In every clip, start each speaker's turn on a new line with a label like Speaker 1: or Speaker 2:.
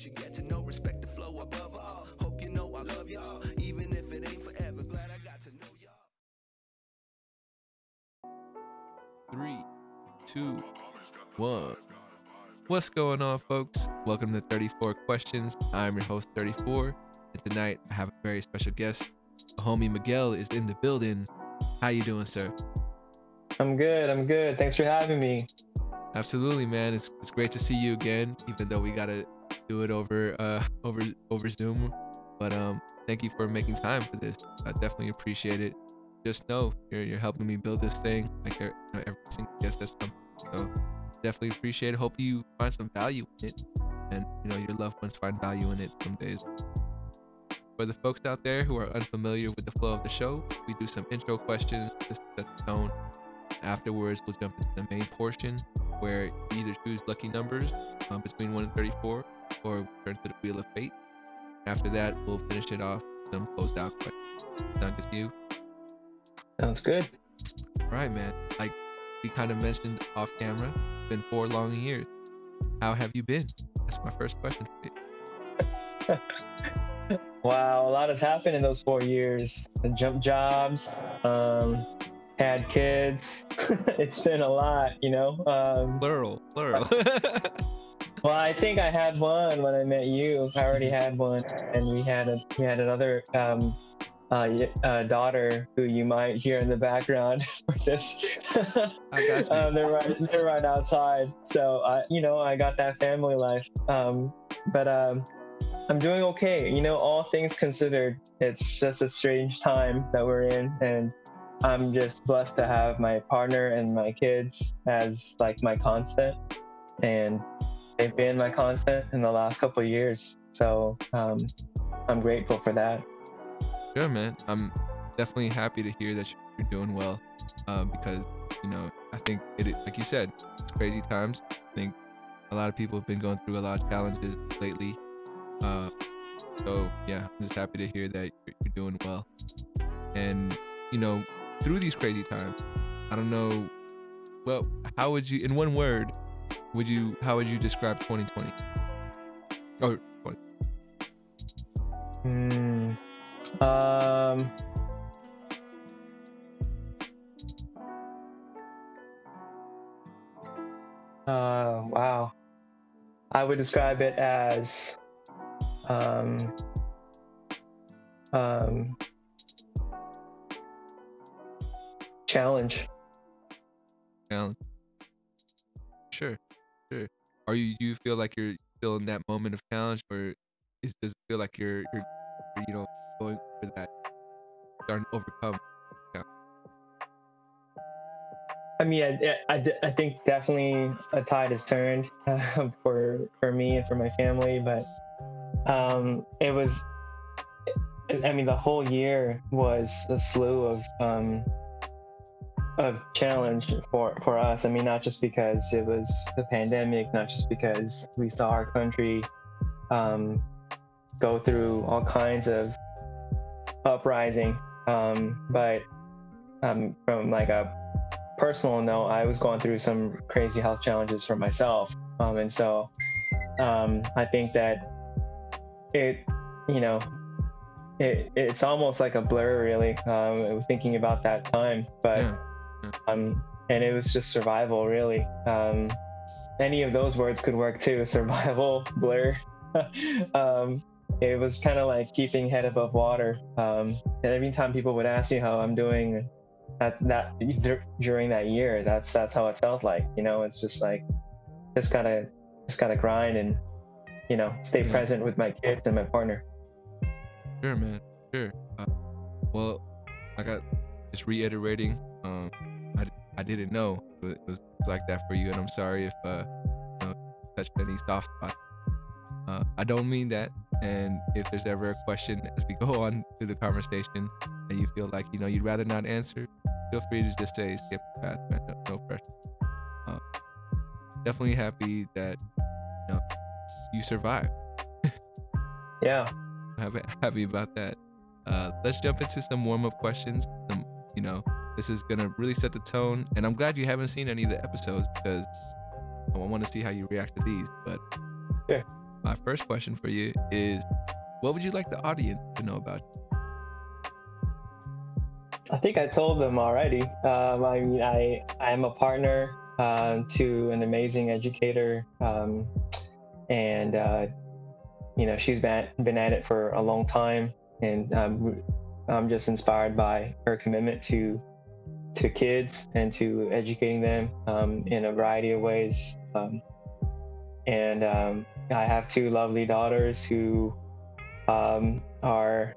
Speaker 1: should get to know, respect the flow above all. Hope you know I love y'all, even if it ain't forever. Glad I got to know y'all. 3, 2, 1. What's going on, folks? Welcome to 34 Questions. I'm your host, 34, and tonight I have a very special guest. The homie Miguel is in the building. How you doing, sir?
Speaker 2: I'm good. Thanks for having me.
Speaker 1: Absolutely, man. It's great to see you again, even though we gotta do it over Zoom. But thank you for making time for this. I definitely appreciate it. Just know you're helping me build this thing, like every single guest that's come. So definitely appreciate it. Hope you find some value in it, and your loved ones find value in it some days. For the folks out there who are unfamiliar with the flow of the show, we do some intro questions just to set the tone. Afterwards, we'll jump into the main portion where you either choose lucky numbers between 1 and 34, or we turn to the Wheel of Fate. After that, we'll finish it off with some closed out questions. Sound good to you?
Speaker 2: Sounds good.
Speaker 1: All right, man. Like we kind of mentioned off camera, it's been 4 long years. How have you been? That's my first question for you.
Speaker 2: Wow, a lot has happened in those 4 years. I jumped jobs, had kids. It's been a lot,
Speaker 1: Plural.
Speaker 2: Well, I think I had one when I met you. I already had one, and we had another daughter who you might hear in the background for this.
Speaker 1: I got you.
Speaker 2: They're right outside. So I got that family life. But I'm doing okay. All things considered, it's just a strange time that we're in, and I'm just blessed to have my partner and my kids as like my constant, and they've been my constant in the last couple of years. So I'm grateful for that.
Speaker 1: Sure, man. I'm definitely happy to hear that you're doing well, because I think like you said, it's crazy times. I think a lot of people have been going through a lot of challenges lately. So yeah, I'm just happy to hear that you're doing well. And through these crazy times, I don't know. Well, how would you, in one word, how would you describe 2020? Or 20.
Speaker 2: Wow. I would describe it as challenge.
Speaker 1: Sure. Do you feel like you're still in that moment of challenge, or does it feel like you're going for that, starting to overcome?
Speaker 2: I mean, I think definitely a tide has turned for me and for my family, but it was. I mean, the whole year was a slew of challenge for us. I mean, not just because it was the pandemic, not just because we saw our country go through all kinds of uprising, but from like a personal note, I was going through some crazy health challenges for myself, and so I think that it's almost like a blur, really, thinking about that time, but
Speaker 1: Yeah.
Speaker 2: and it was just survival, really. Any of those words could work too. Survival, blur. It was kind of like keeping head above water, and every time people would ask me how I'm doing, that during that year, that's how it felt like. It's just like just gotta grind and stay present with my kids and my partner.
Speaker 1: Sure, man. Sure. Well, I got just reiterating. I didn't know it was like that for you, and I'm sorry if touched any soft spots. I don't mean that. And if there's ever a question as we go on through the conversation and you feel like you'd rather not answer, feel free to just say skip past, man. No pressure. Definitely happy that you survived.
Speaker 2: Yeah.
Speaker 1: Happy about that. Let's jump into some warm-up questions. This is gonna really set the tone, and I'm glad you haven't seen any of the episodes because I want to see how you react to these. But
Speaker 2: yeah.
Speaker 1: my first question for you is, what would you like the audience to know about you?
Speaker 2: I think I told them already. I mean, I am a partner to an amazing educator, and you know, she's been at it for a long time, and I'm just inspired by her commitment to kids and to educating them in a variety of ways. And I have two lovely daughters who are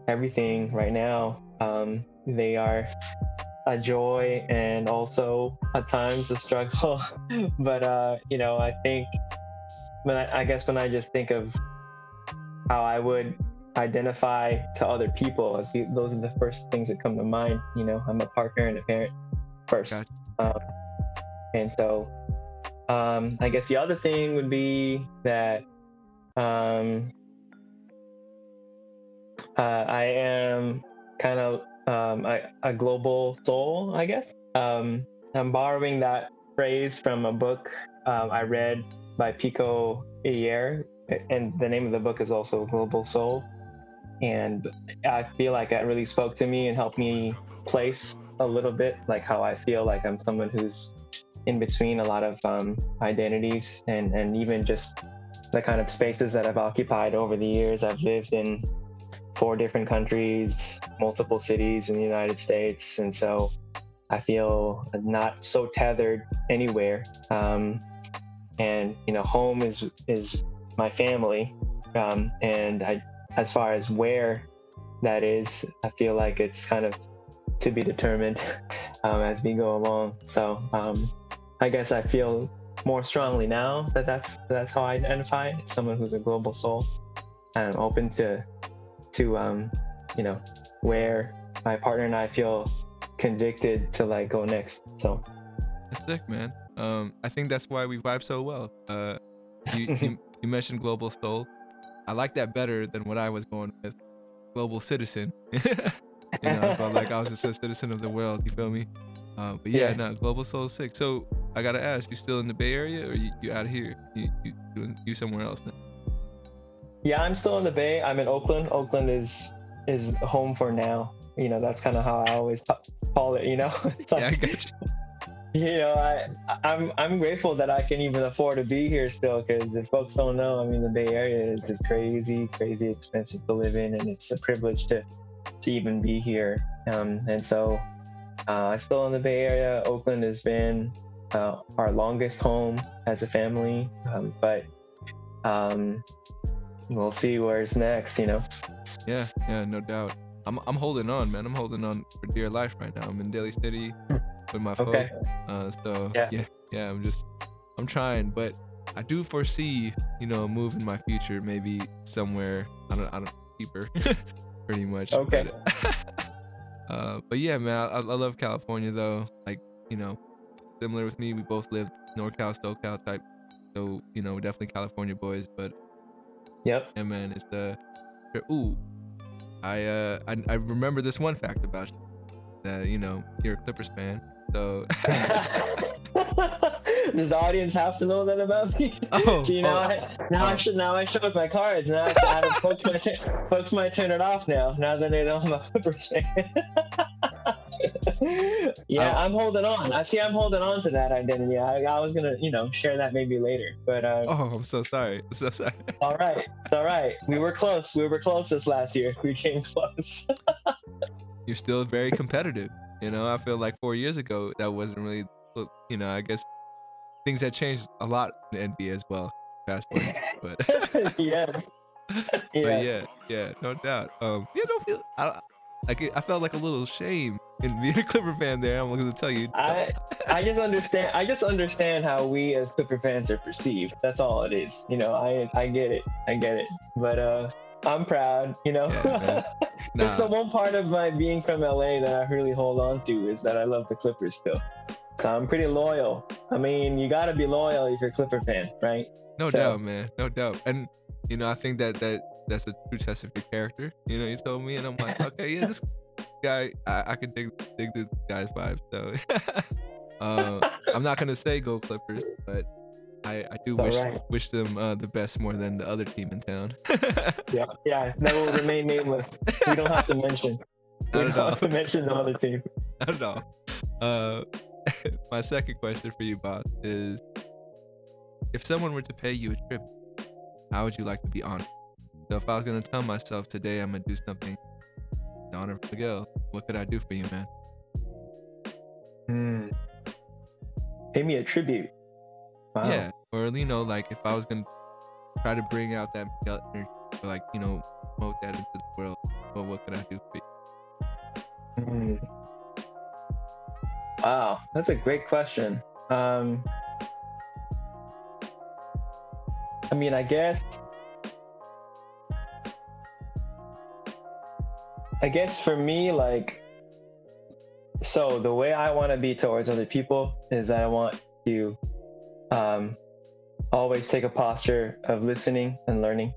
Speaker 2: everything right now. They are a joy and also at times a struggle. But you know, I think I guess when I just think of how I would identify to other people, those are the first things that come to mind. You know, I'm a partner and a parent first.
Speaker 1: Gotcha.
Speaker 2: And so I guess the other thing would be that I am kind of a global soul, I guess. I'm borrowing that phrase from a book I read by Pico Iyer, and the name of the book is also Global Soul. And I feel like that really spoke to me and helped me place a little bit like how I feel like I'm someone who's in between a lot of identities, and even just the kind of spaces that I've occupied over the years. I've lived in 4 different countries, multiple cities in the United States, and so I feel not so tethered anywhere. And you know, home is my family, and as far as where that is, I feel like it's kind of to be determined as we go along. So I guess I feel more strongly now that that's how I identify as someone who's a global soul. I'm open to you know, where my partner and I feel convicted to like go next. So
Speaker 1: that's sick, man. I think that's why we vibe so well. You mentioned global soul. I like that better than what I was going with, global citizen. You know, I felt like I was just a citizen of the world. You feel me? But yeah, no, global soul is sick. So I gotta ask, you still in the Bay Area, or you out of here? You somewhere else now?
Speaker 2: Yeah, I'm still in the Bay. I'm in Oakland. Oakland is home for now. You know, that's kind of how I always call it. You know, it's like,
Speaker 1: yeah, I got you.
Speaker 2: You know, I'm grateful that I can even afford to be here still, because if folks don't know, I mean, the Bay Area is just crazy expensive to live in, and it's a privilege to even be here. And so I'm still in the Bay Area. Oakland has been our longest home as a family, but we'll see where's next, you know.
Speaker 1: Yeah, no doubt. I'm holding on, man. I'm holding on for dear life right now. I'm in Daly City with my folk. So yeah, I'm trying, but I do foresee, you know, a move in my future, maybe somewhere I don't cheaper, pretty much.
Speaker 2: Okay.
Speaker 1: But yeah, man, I love California though. Like, you know, similar with me, we both live NorCal, SoCal type, so you know, we're definitely California boys. But
Speaker 2: yep.
Speaker 1: yeah, man, it's I remember this one fact about you, that you know, you're a Clippers fan. So
Speaker 2: does the audience have to know that about me? See, I showed my cards. Now folks might turn it off now that they know I'm a Clippers fan. Yeah, I'm holding on. I'm holding on to that identity. I was gonna, you know, share that maybe later, but
Speaker 1: I'm so sorry.
Speaker 2: All right. We were close this last year. We came close.
Speaker 1: You're still very competitive. You know, I feel like 4 years ago that wasn't really, you know, I guess things had changed a lot in NBA as well, fast forward. But
Speaker 2: yes.
Speaker 1: But yeah, no doubt. Yeah, don't feel I felt like a little shame in being a Clipper fan there. I'm going to tell you.
Speaker 2: I just understand how we as Clipper fans are perceived. That's all it is. You know, I get it. But I'm proud, you know.
Speaker 1: Yeah,
Speaker 2: It's the one part of my being from LA that I really hold on to, is that I love the Clippers still. So I'm pretty loyal. I mean, you gotta be loyal if you're a Clipper fan, right?
Speaker 1: No doubt, man. No doubt. And you know, I think that's a true test of your character. You know, you told me, and I'm like, okay, yeah, this guy, I can dig the guy's vibe. So I'm not gonna say go Clippers, but I do
Speaker 2: All
Speaker 1: wish
Speaker 2: right.
Speaker 1: wish them the best more than the other team in town.
Speaker 2: Yeah, that will remain nameless. We don't have to mention. We
Speaker 1: Not
Speaker 2: don't
Speaker 1: at all.
Speaker 2: have to mention the other team.
Speaker 1: Not at all. My second question for you, boss, is if someone were to pay you a trip, how would you like to be honored? So if I was gonna tell myself today I'm gonna do something to honor Miguel, what could I do for you, man?
Speaker 2: Pay me a tribute. Wow.
Speaker 1: Yeah, or you know, like if I was gonna try to bring out that Miguel energy, or like you know, promote that into the world, well, what could I do for you?
Speaker 2: Wow, that's a great question. I mean, I guess for me, like, so the way I want to be towards other people is that I want to always take a posture of listening and learning.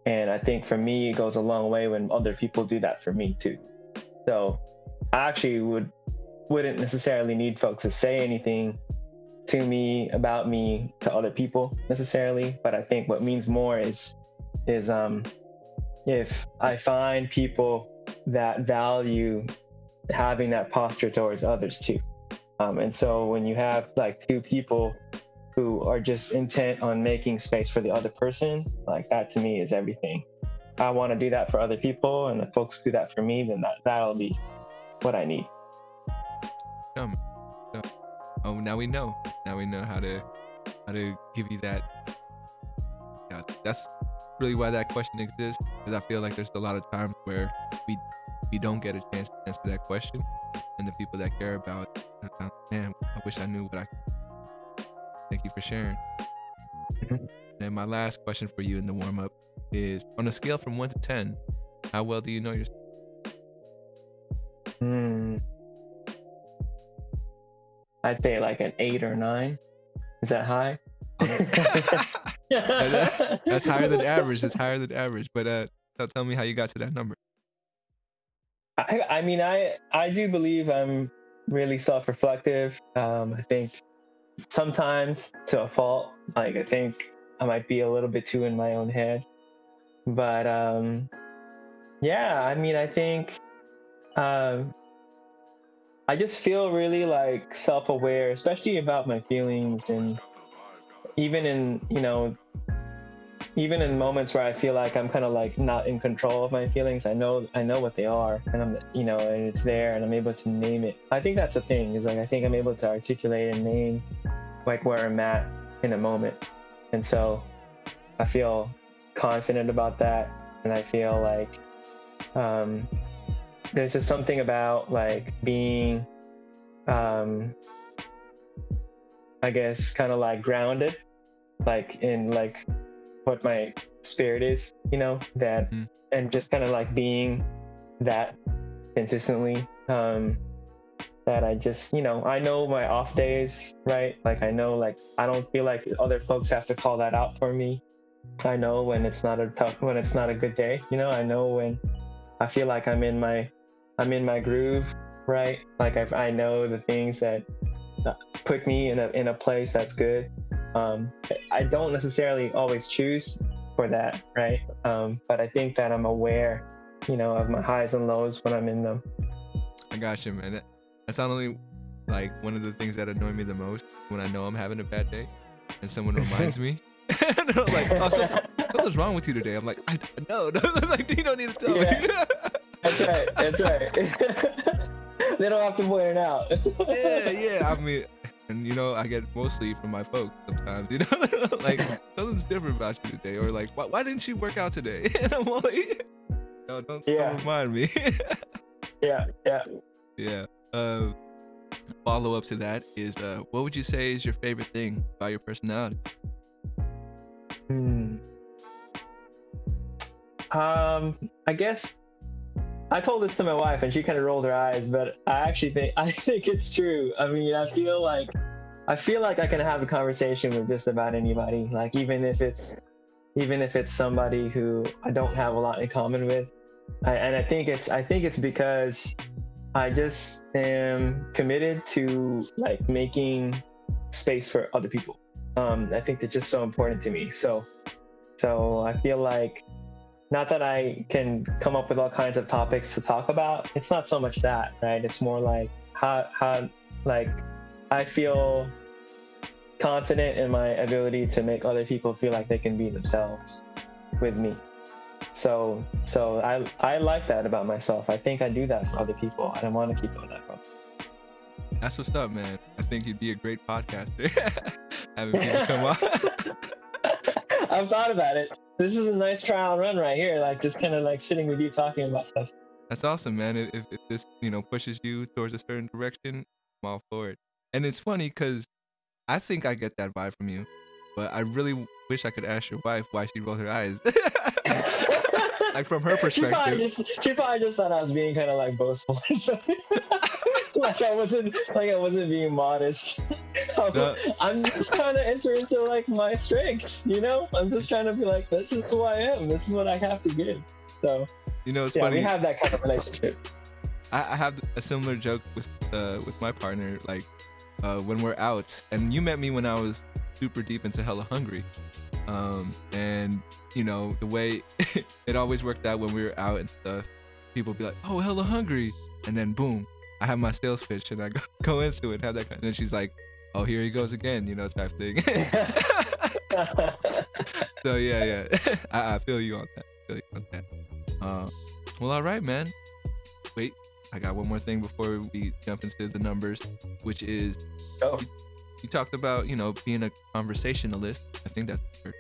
Speaker 2: And I think for me, it goes a long way when other people do that for me too. So I actually wouldn't necessarily need folks to say anything to me about me to other people necessarily, but I think what means more is if I find people that value having that posture towards others too. And so when you have like two people who are just intent on making space for the other person, like that to me is everything. I want to do that for other people, and if folks do that for me, then that'll be what I need.
Speaker 1: Oh, now we know. Now we know how to give you that. Yeah, that's really why that question exists, because I feel like there's a lot of times where we don't get a chance to answer that question, and the people that care about it, man, I wish I knew what I could. Thank you for sharing. And my last question for you in the warm-up is, on a scale from 1 to 10, how well do you know yourself?
Speaker 2: I'd say like an 8 or 9. Is that high?
Speaker 1: That's higher than average. That's higher than average. But tell me how you got to that number.
Speaker 2: I mean, I do believe I'm really self-reflective. I think sometimes to a fault. Like, I think I might be a little bit too in my own head. But yeah, I mean, I think I just feel really like self-aware, especially about my feelings, and even in moments where I feel like I'm kind of like not in control of my feelings, I know what they are, and I'm and it's there, and I'm able to name it. I think that's the thing, is like I think I'm able to articulate and name like where I'm at in a moment, and so I feel confident about that, and I feel like there's just something about like being I guess kind of like grounded, like in like what my spirit is, that and just kind of like being that consistently, that I just I know my off days, right? Like I know, like I don't feel like other folks have to call that out for me. I know when it's not a good day, I know when I feel like I'm in my groove, right? Like I know the things that put me in a place that's good. I don't necessarily always choose for that, right? But I think that I'm aware, of my highs and lows when I'm in them.
Speaker 1: I got you, man. That's not only like one of the things that annoy me the most, when I know I'm having a bad day and someone reminds me. And they're like, oh, something's wrong with you today. I'm like, I know. Like, you don't need to tell me.
Speaker 2: That's right. They don't have to point it out.
Speaker 1: Yeah. I mean, and I get mostly from my folks sometimes, like something's different about you today, or like, why didn't you work out today? And I'm like, no, don't remind me.
Speaker 2: Yeah.
Speaker 1: Follow up to that is, what would you say is your favorite thing about your personality?
Speaker 2: I guess I told this to my wife and she kind of rolled her eyes, but I think it's true. I mean, I feel like I can have a conversation with just about anybody, like even if it's somebody who I don't have a lot in common with. And I think it's because I just am committed to like making space for other people. I think they're just so important to me. So I feel like, not that I can come up with all kinds of topics to talk about. It's not so much that, right? It's more like how like I feel confident in my ability to make other people feel like they can be themselves with me. So I like that about myself. I think I do that for other people. I don't want to keep doing that for them.
Speaker 1: That's what's up, man. I think you'd be a great podcaster. Having people come on.
Speaker 2: I've thought about it. This is a nice trial run right here. Like just kind of like sitting with you talking about stuff.
Speaker 1: That's awesome, man. If this, pushes you towards a certain direction, I'm all for it. And it's funny because I think I get that vibe from you, but I really wish I could ask your wife why she rolled her eyes. Like from her perspective.
Speaker 2: She probably just thought I was being kind of like boastful or something. like I wasn't being modest.
Speaker 1: No.
Speaker 2: I'm just trying to enter into like my strengths, I'm just trying to be like, this is who I am. This is what I have to give. So
Speaker 1: it's
Speaker 2: yeah,
Speaker 1: funny.
Speaker 2: We have that kind of relationship.
Speaker 1: I have a similar joke with my partner, like when we're out, and you met me when I was super deep into Hella Hungry, and the way it always worked out when we were out and stuff, people be like, oh, Hella Hungry, and then boom, I have my sales pitch and I go into it, have that kind, and then she's like, oh, here he goes again, type thing. So yeah, I feel you on that. Well, all right, man. Wait, I got one more thing before we jump into the numbers, which is you talked about being a conversationalist. I think that's the word.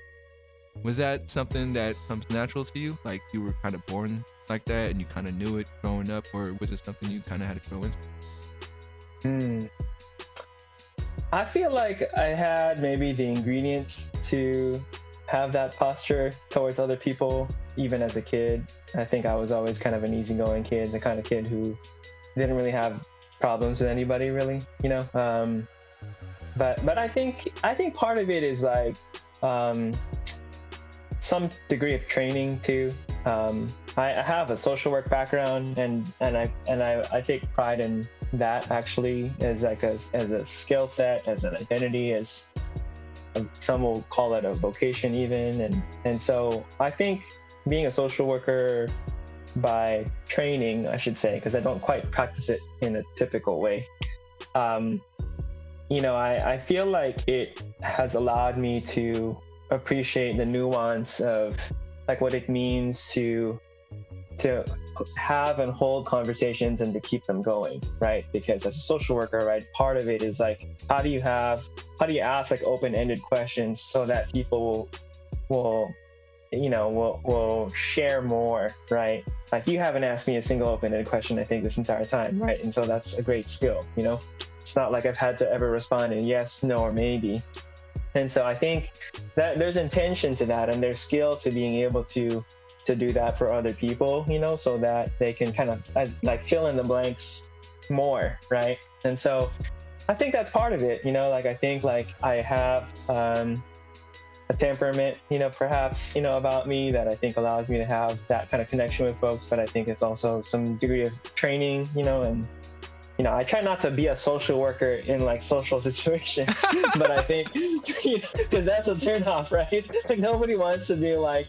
Speaker 1: Was that something that comes natural to you? Like you were kind of born like that and you kind of knew it growing up, or was it something you kind of had to grow into?
Speaker 2: I feel like I had maybe the ingredients to have that posture towards other people, even as a kid. I think I was always kind of an easygoing kid, the kind of kid who didn't really have problems with anybody, really, But I think part of it is like some degree of training too. I have a social work background, and I take pride in that actually as like as a skill set, as an identity, as some will call it a vocation even, and so I think being a social worker by training, I should say, because I don't quite practice it in a typical way. I feel like it has allowed me to appreciate the nuance of like what it means to have and hold conversations and to keep them going, right? Because as a social worker, right, part of it is like, how do you ask like open-ended questions so that people will share more, right? Like you haven't asked me a single open-ended question, I think, this entire time, right? And so that's a great skill, It's not like I've had to ever respond in yes, no, or maybe. And so I think that there's intention to that, and there's skill to being able to do that for other people, so that they can kind of like fill in the blanks more, right? And so I think that's part of it, like I think like I have a temperament, perhaps, about me that I think allows me to have that kind of connection with folks, but I think it's also some degree of training, and I try not to be a social worker in like social situations, but I think, because that's a turnoff, right? Like nobody wants to be like,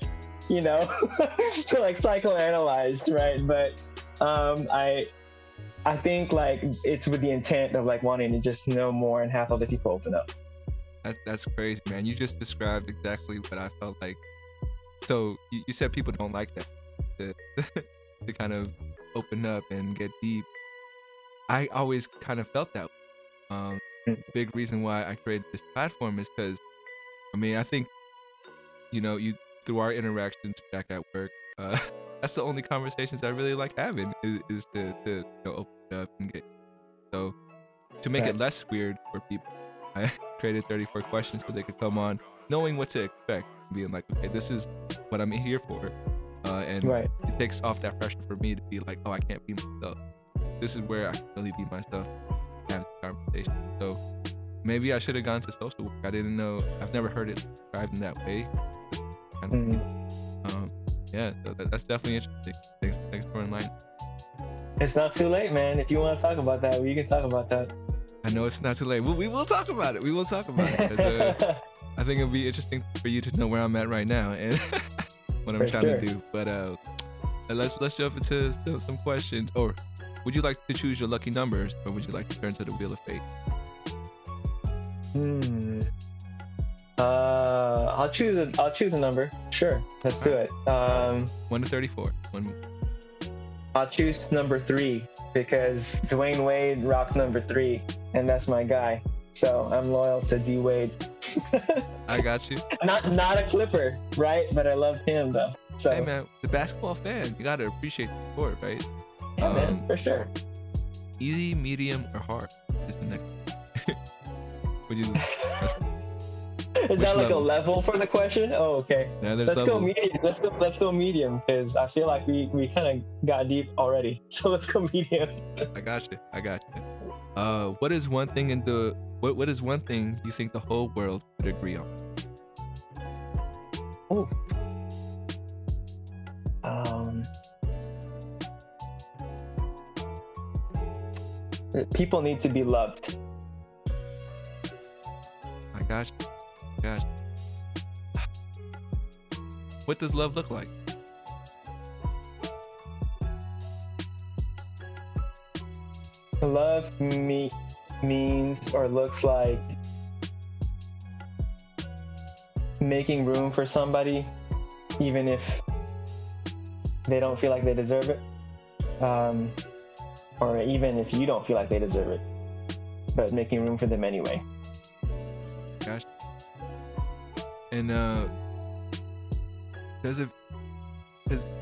Speaker 2: like psychoanalyzed, right? But I think like it's with the intent of like wanting to just know more and have other people open up.
Speaker 1: That's crazy, man. You just described exactly what I felt like. So you said people don't like that, to kind of open up and get deep. I always kind of felt that. Big reason why I created this platform is because, I think, you through our interactions back at work, that's the only conversations I really like having is to open up and get. So to make it less weird for people, I created 34 questions so they could come on knowing what to expect, being like, okay, this is what I'm here for, and it takes off that pressure for me to be like, oh, I can't be myself. This is where I can really be myself, have a conversation. So maybe I should have gone to social work. I didn't know. I've never heard it described in that way. So that's definitely interesting. Thanks for enlightening.
Speaker 2: It's not too late, man. If you want to talk about that, we can talk about that.
Speaker 1: I know it's not too late. We will talk about it. We will talk about it. I think it'll be interesting for you to know where I'm at right now and what I'm trying to do. But let's jump into some questions. Or would you like to choose your lucky numbers, or would you like to turn to the wheel of fate?
Speaker 2: I'll choose a number. Sure, let's do it.
Speaker 1: 1 to 34.
Speaker 2: I'll choose number 3 because Dwayne Wade rocked number 3, and that's my guy. So I'm loyal to D Wade.
Speaker 1: I got you.
Speaker 2: Not a Clipper, right? But I love him though. So
Speaker 1: hey man, the basketball fan, you gotta appreciate the sport, right?
Speaker 2: Yeah, man, for sure.
Speaker 1: Easy, medium, or hard is the next one. Would you?
Speaker 2: Is that like a level for the question? Oh, okay.
Speaker 1: Yeah,
Speaker 2: let's go medium. Let's go medium because I feel like we kind of got deep already. So let's go medium.
Speaker 1: I got you. What is one thing what is one thing you think the whole world would agree on?
Speaker 2: Oh. People need to be loved.
Speaker 1: I got you. What does love look like?
Speaker 2: Love means or looks like making room for somebody even if they don't feel like they deserve it, or even if you don't feel like they deserve it, but making room for them anyway.
Speaker 1: Gosh. And because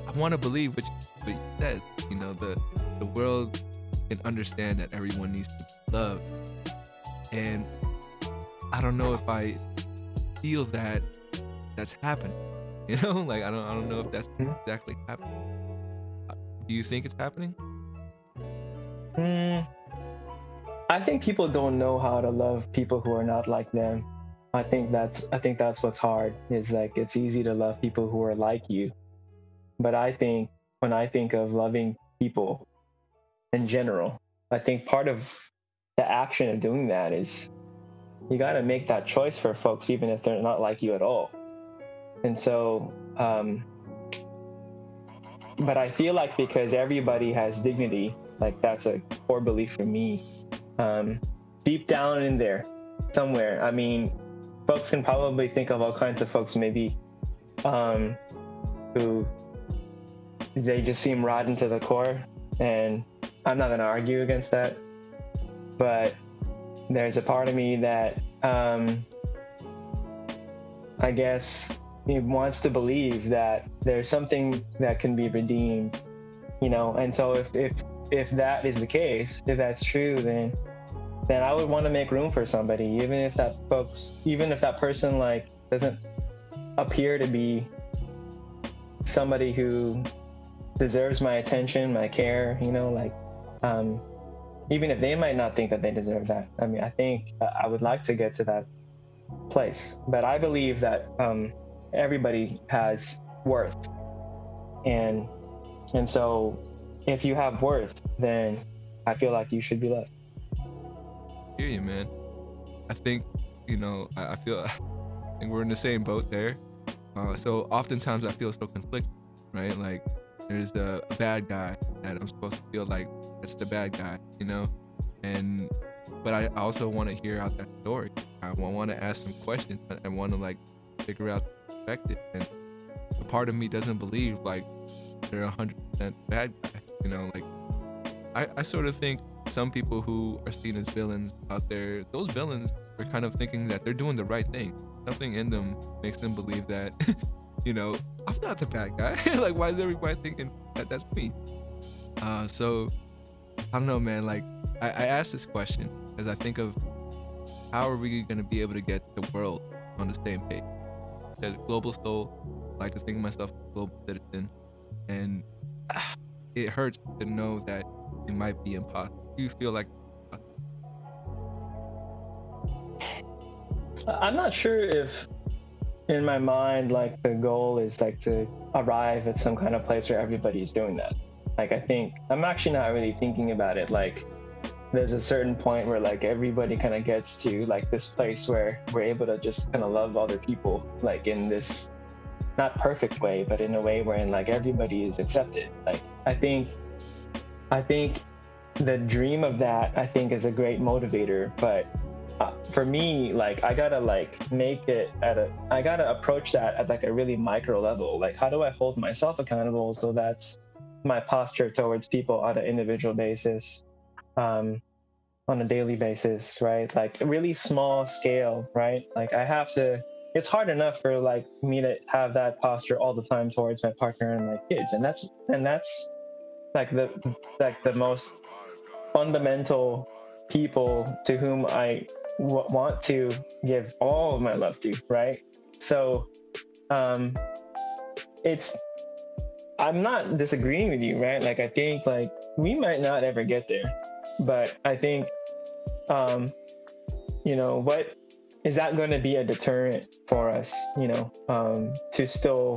Speaker 1: I want to believe what he says, you know, the world can understand that everyone needs to be loved, and I don't know if I feel that that's happening, you know, like I don't know if that's exactly happening. Do you think it's happening?
Speaker 2: I think people don't know how to love people who are not like them. I think that's what's hard, is like it's easy to love people who are like you, but I think when I think of loving people in general, I think part of the action of doing that is you got to make that choice for folks even if they're not like you at all. And so but I feel like because everybody has dignity, like that's a core belief for me, deep down in there somewhere. I mean, folks can probably think of all kinds of folks maybe who they just seem rotten to the core, and I'm not going to argue against that, but there's a part of me that I guess he wants to believe that there's something that can be redeemed, you know. And so if that is the case, if that's true, then I would want to make room for somebody, even if that person like doesn't appear to be somebody who deserves my attention, my care, you know, like even if they might not think that they deserve that. I mean, I think I would like to get to that place, but I believe that everybody has worth, and so if you have worth, then I feel like you should be loved.
Speaker 1: I hear you, man. I think, you know, I feel I think we're in the same boat there. So oftentimes I feel so conflicted, right? Like there's a bad guy that I'm supposed to feel like that's the bad guy, you know, but I also want to hear out that story. I want to ask some questions. I want to like figure out the perspective, and a part of me doesn't believe like they're 100% bad guy, you know. Like I sort of think some people who are seen as villains out there, those villains are kind of thinking that they're doing the right thing. Something in them makes them believe that, you know, I'm not the bad guy. Like, why is everybody thinking that that's me? So I don't know, man. Like I asked this question because I think of how are we going to be able to get the world on the same page? As a global soul, I like to think of myself as a global citizen, and it hurts to know that it might be impossible. Do you feel like
Speaker 2: I'm not sure if in my mind like the goal is like to arrive at some kind of place where everybody's doing that. Like I think I'm actually not really thinking about it like there's a certain point where like everybody kind of gets to like this place where we're able to just kind of love other people, like in this not perfect way, but in a way wherein like everybody is accepted. Like I think the dream of that, I think, is a great motivator. But for me, like I gotta like make it I gotta approach that at like a really micro level. Like how do I hold myself accountable? So that's my posture towards people on an individual basis, on a daily basis, right? Like really small scale, right? Like I have to, it's hard enough for like me to have that posture all the time towards my partner and my kids. And that's like the most fundamental people to whom I want to give all of my love to, right? So I'm not disagreeing with you, right? Like I think like we might not ever get there, but I think you know, what is that going to be a deterrent for us, you know, to still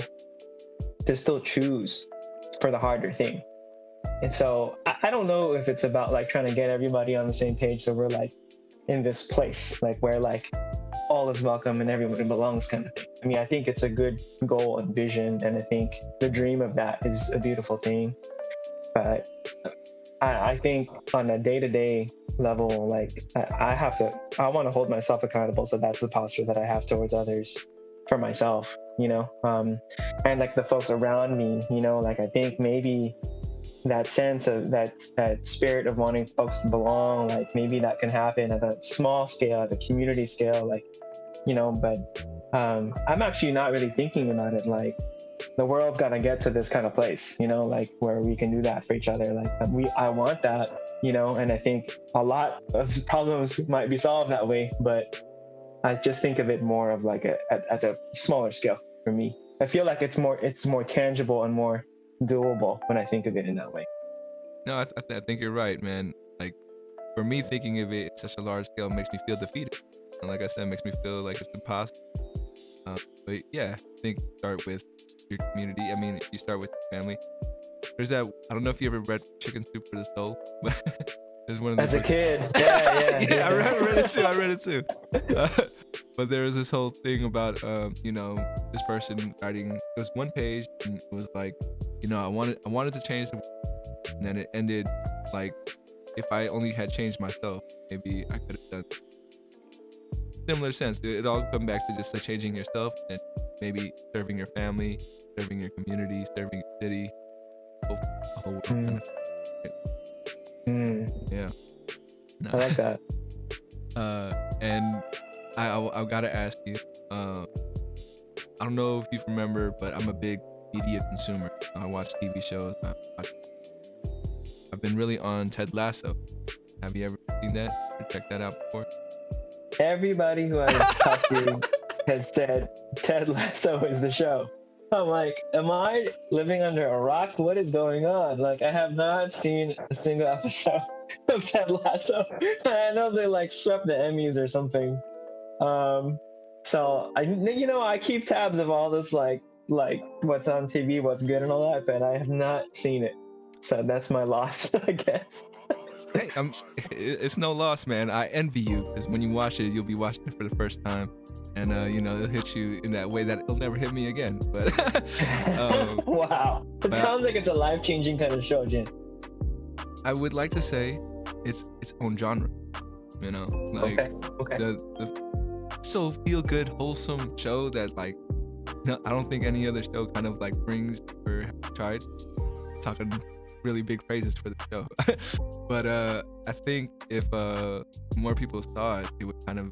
Speaker 2: choose for the harder thing. And so I don't know if it's about like trying to get everybody on the same page so we're like in this place like where like all is welcome and everyone belongs kind of thing. I mean, I think it's a good goal and vision, and I think the dream of that is a beautiful thing. But I think on a day-to-day level, like I want to hold myself accountable. So that's the posture that I have towards others for myself, you know, and like the folks around me, you know, like I think maybe that sense of that spirit of wanting folks to belong, like maybe that can happen at a small scale, at a community scale, like, you know, but I'm actually not really thinking about it like the world's got to get to this kind of place, you know, like where we can do that for each other. Like I want that, you know, and I think a lot of problems might be solved that way, but I just think of it more of like at a smaller scale for me. I feel like it's more tangible and more doable when I think of it in that way.
Speaker 1: No, I think you're right, man. Like for me, thinking of it at such a large scale makes me feel defeated, and like I said, it makes me feel like it's impossible. But yeah, I think start with your community. I mean, you start with your family. There's that, I don't know if you ever read Chicken Soup for the Soul, but there's one of the
Speaker 2: as a kid. Yeah.
Speaker 1: I read it too. But there was this whole thing about you know, this person writing, it was one page and it was like, you know, I wanted to change the world, and then it ended like, if I only had changed myself, maybe I could have done similar sense. It all come back to just changing yourself and maybe serving your family, serving your community, serving your city, a whole world kind of. Yeah. No.
Speaker 2: I like that.
Speaker 1: And I gotta ask you, I don't know if you remember, but I'm a big media consumer. I watch TV shows. I've been really on Ted Lasso. Have you ever seen that or checked that out before?
Speaker 2: Everybody who I've talked to has said Ted Lasso is the show. I'm like, am I living under a rock? What is going on? Like, I have not seen a single episode of Ted Lasso. I know they like swept the Emmys or something. So I keep tabs of all this like what's on TV, what's good and all that, but I have not seen it. So that's my loss, I guess.
Speaker 1: Hey, it's no loss, man. I envy you, because when you watch it, you'll be watching it for the first time, and you know, it'll hit you in that way that it'll never hit me again. But
Speaker 2: wow, it sounds like it's a life-changing kind of show, Jin.
Speaker 1: I would like to say it's its own genre, you know, like
Speaker 2: okay.
Speaker 1: the so feel good, wholesome show that like, no, I don't think any other show kind of like brings or tried talking really big praises for the show. But I think if more people saw it, it would kind of,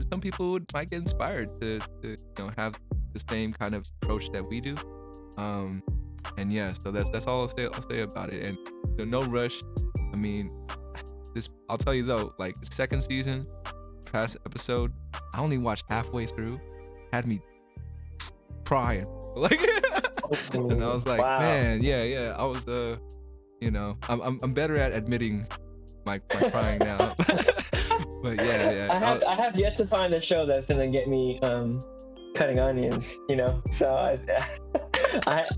Speaker 1: some people might get inspired to you know, have the same kind of approach that we do. And yeah, so that's all I'll say about it. And you know, no rush. I mean, I'll tell you though, like the second season, past episode, I only watched halfway through, had me crying. Like, and I was like, wow. Man, yeah, I was you know, I'm better at admitting my crying now. But yeah.
Speaker 2: I have yet to find a show that's gonna get me cutting onions, you know. So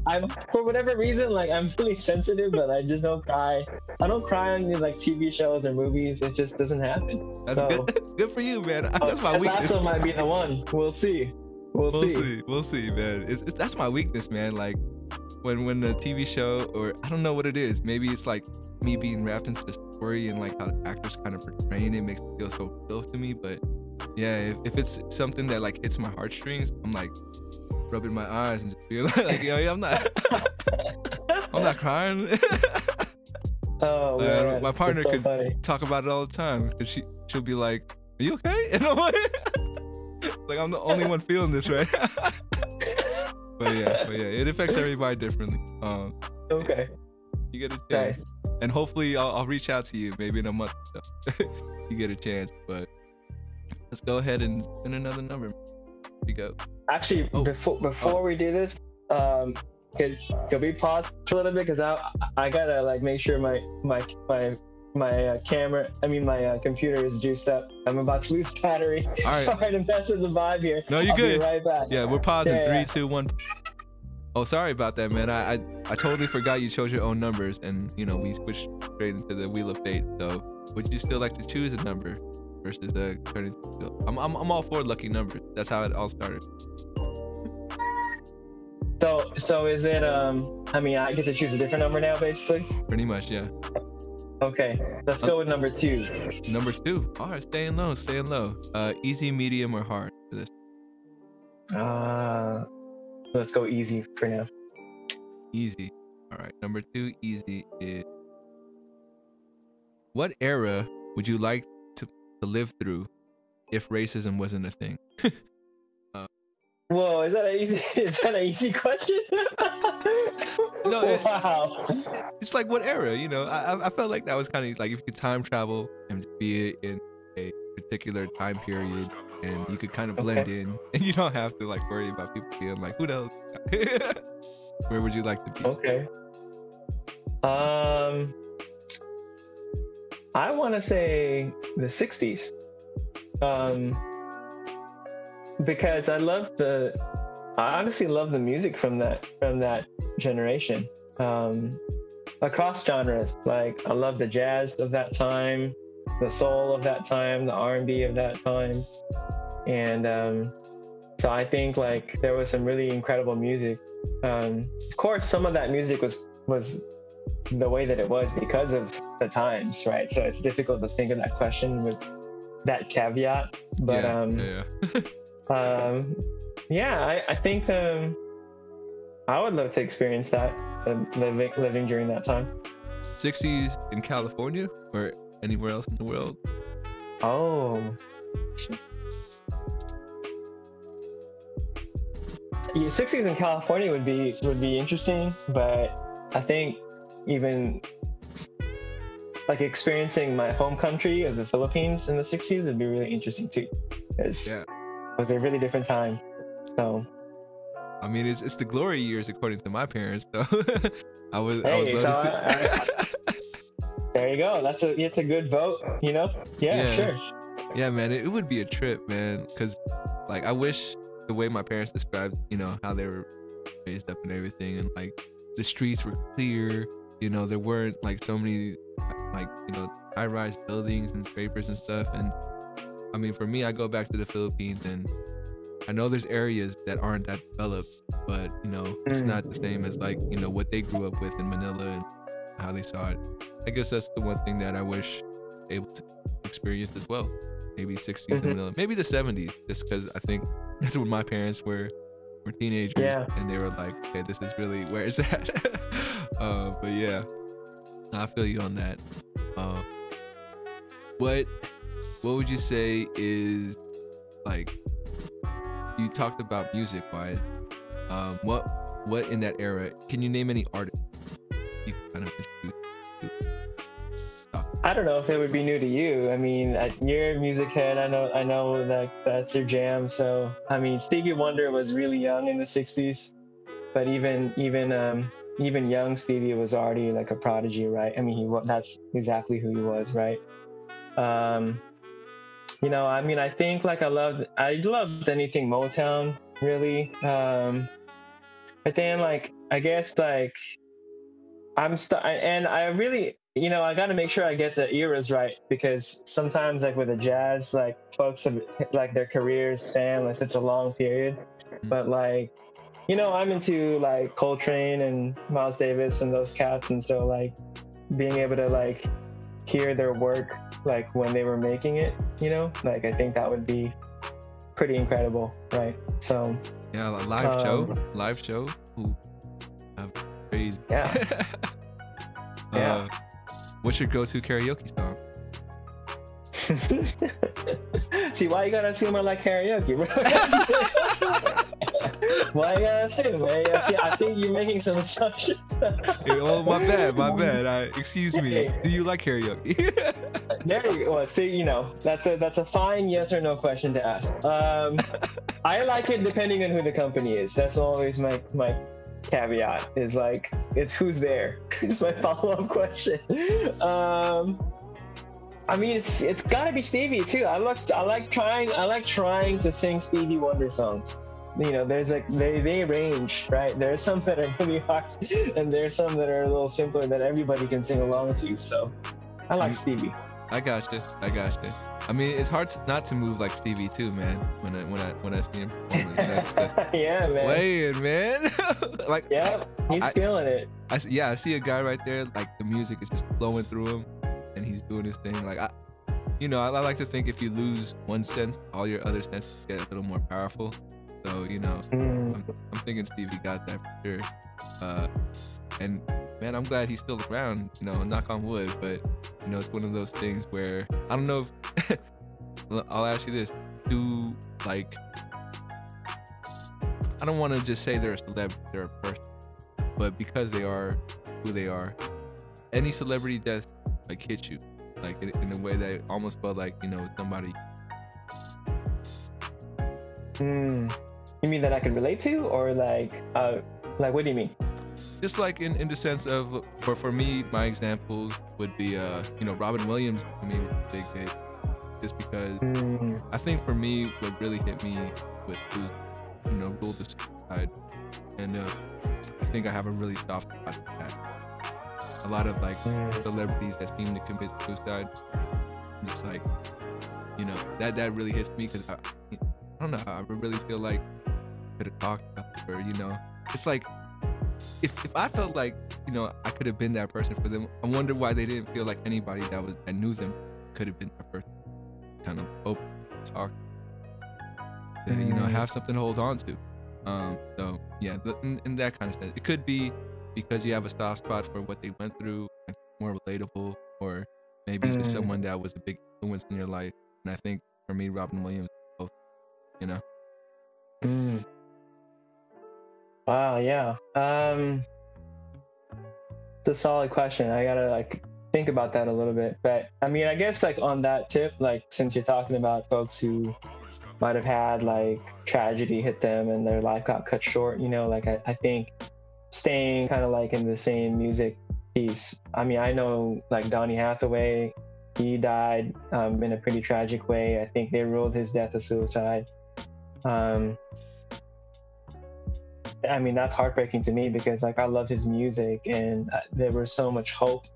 Speaker 2: I'm for whatever reason, like I'm really sensitive, but I just don't cry. I don't cry on like TV shows or movies. It just doesn't happen.
Speaker 1: That's
Speaker 2: So,
Speaker 1: good. Good for you, man. That's my
Speaker 2: and
Speaker 1: weakness.
Speaker 2: Lasso might be the one. We'll see. We'll see.
Speaker 1: We'll see, man. That's my weakness, man. Like when the TV show, or I don't know what it is. Maybe it's like me being wrapped into the story and like how the actors kind of portraying it makes it feel so real to me. But yeah, if it's something that like hits my heartstrings, I'm like rubbing my eyes and just feel like, yeah, I'm not crying.
Speaker 2: Oh man,
Speaker 1: my partner
Speaker 2: so
Speaker 1: could
Speaker 2: funny.
Speaker 1: talk about it all the time because she'll be like, "Are you okay?" And I'm like I'm the only one feeling this, right? but yeah, it affects everybody differently.
Speaker 2: Okay.
Speaker 1: You get a chance,
Speaker 2: Nice.
Speaker 1: and hopefully I'll reach out to you maybe in a month or so. You get a chance, but let's go ahead and spin another number. Here we go.
Speaker 2: Actually, before we do this, could we pause for a little bit, because I gotta like make sure my camera, my computer is juiced up. I'm about to lose battery.
Speaker 1: All right.
Speaker 2: Sorry to mess with the vibe here.
Speaker 1: No, you're
Speaker 2: I'll
Speaker 1: good.
Speaker 2: Be right back.
Speaker 1: Yeah, we're pausing.
Speaker 2: Yeah.
Speaker 1: 3, 2, 1. Oh, sorry about that, man. I totally forgot you chose your own numbers, and we switched straight into the Wheel of Fate. So, would you still like to choose a number versus turning? I'm all for lucky numbers. That's how it all started.
Speaker 2: So is it I get to choose a different number now, basically?
Speaker 1: Pretty much, yeah.
Speaker 2: Okay, let's go with number 2.
Speaker 1: Number 2. All right, staying low. Easy, medium, or hard for this?
Speaker 2: Let's go easy for now.
Speaker 1: Easy. All right. Number 2, easy is, what era would you like to live through if racism wasn't a thing?
Speaker 2: Whoa, is that an easy question?
Speaker 1: No,
Speaker 2: wow.
Speaker 1: It's like, what era? I felt like that was kind of like if you could time travel and be in a particular time period, and you could kind of blend in, and you don't have to like worry about people being like, who the hell? Where would you like to be?
Speaker 2: Okay. I want to say the 60s. Because I honestly love the music from that generation. Across genres, like I love the jazz of that time, the soul of that time, the R&B of that time, and so I think like there was some really incredible music. Of course, some of that music was the way that it was because of the times, right? So it's difficult to think of that question with that caveat, but I think I would love to experience that, living during that time.
Speaker 1: 60s in California or anywhere else in the world?
Speaker 2: Oh. Yeah, 60s in California would be interesting, but I think even like experiencing my home country of the Philippines in the 60s would be really interesting too. It was a really different time. So
Speaker 1: I mean, it's the glory years according to my parents, so I would love
Speaker 2: so
Speaker 1: to see.
Speaker 2: There you go. It's a good vote, Yeah, sure.
Speaker 1: Yeah, man, it would be a trip, man, because like I wish the way my parents described, how they were raised up and everything, and like the streets were clear, there weren't like so many like high-rise buildings and scrapers and stuff. And I mean, for me, I go back to the Philippines, and I know there's areas that aren't that developed, but it's not the same as like what they grew up with in Manila and how they saw it. I guess that's the one thing that I wish able to experience as well. Maybe 60s in Manila, maybe the 70s, just because I think that's when my parents were teenagers, and they were like, okay, this is really where it's at. But yeah, I feel you on that. What would you say is like, you talked about music wise, what in that era, can you name any artists you kind of introduce to?
Speaker 2: I don't know if it would be new to you. I mean, you're a music head. I know that that's your jam. So I mean, Stevie Wonder was really young in the 60s, but even young Stevie was already like a prodigy, right? I mean, that's exactly who he was, right? I mean, I think like I loved anything Motown, really. but then like I guess like and I really, I got to make sure I get the eras right, because sometimes like with the jazz, like folks have like their careers span like such a long period, but like, I'm into like Coltrane and Miles Davis and those cats, and so like being able to like hear their work like when they were making it, like I think that would be pretty incredible, right? So
Speaker 1: yeah, like live show. Ooh, crazy.
Speaker 2: Yeah. Yeah.
Speaker 1: What's your go-to karaoke song?
Speaker 2: See, why you gotta assume I like karaoke, bro? Why you gotta assume, man? See, I think you're making some assumptions.
Speaker 1: Hey, oh, my bad. Excuse me. Do you like karaoke?
Speaker 2: There you go. See, that's a fine yes or no question to ask. I like it depending on who the company is. That's always my caveat, is like, it's who's there. It's my follow-up question. I mean, it's gotta be Stevie too. I like trying to sing Stevie Wonder songs. There's like they range, right? There's some that are really hard, and there's some that are a little simpler that everybody can sing along to. So I like Stevie.
Speaker 1: I gotcha. I mean, it's hard not to move like Stevie too, man. When I see him perform,
Speaker 2: yeah, man.
Speaker 1: Weighing, man. Like,
Speaker 2: yeah, he's feeling it.
Speaker 1: I see a guy right there. Like, the music is just flowing through him, and he's doing his thing. Like, I like to think if you lose one sense, all your other senses get a little more powerful. So, I'm thinking Stevie got that for sure. And man, I'm glad he's still around, knock on wood, but it's one of those things where I don't know if I'll ask you this, I don't want to just say they're a celebrity, they're a person, but because they are who they are, any celebrity death like hits you like in a way that almost felt like somebody.
Speaker 2: You mean that I can relate to, or like what do you mean?
Speaker 1: Just like in the sense of, for me, my examples would be, Robin Williams to me was a big hit, just because I think for me, what really hit me was, Rule the Suicide, and I think I have a really soft spot for that. A lot of like celebrities that seem to commit suicide, I'm just like, that really hits me, because I don't know, I really feel like I could have talked about it, or it's like, if I felt like I could have been that person for them, I wonder why they didn't feel like anybody that knew them could have been that person. Kind of open, talk, have something to hold on to. So yeah, in that kind of sense, it could be because you have a soft spot for what they went through, and more relatable, or maybe just someone that was a big influence in your life. And I think for me, Robin Williams, both.
Speaker 2: Wow, yeah. It's a solid question. I gotta like think about that a little bit. But I mean, I guess like on that tip, like since you're talking about folks who might have had like tragedy hit them and their life got cut short, like I think staying kind of like in the same music piece. I mean, I know like Donny Hathaway, he died in a pretty tragic way. I think they ruled his death a suicide. I mean, that's heartbreaking to me, because like I love his music, and there was so much hope.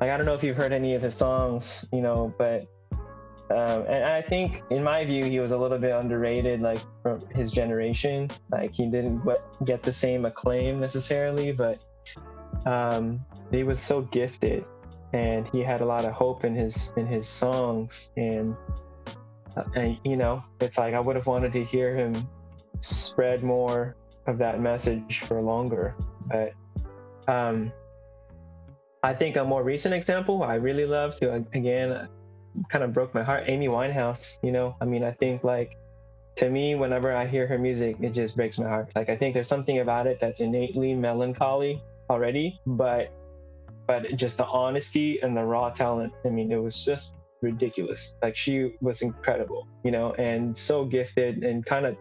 Speaker 2: Like, I don't know if you've heard any of his songs, but and I think in my view he was a little bit underrated, like from his generation. Like, he didn't get the same acclaim necessarily, but he was so gifted, and he had a lot of hope in his songs, and it's like I would have wanted to hear him spread more of that message for longer. But I think a more recent example I really love to, again, kind of broke my heart, Amy Winehouse. I mean, I think like, to me, whenever I hear her music, it just breaks my heart. Like, I think there's something about it that's innately melancholy already, but just the honesty and the raw talent, I mean, it was just ridiculous. Like, she was incredible, and so gifted, and kind of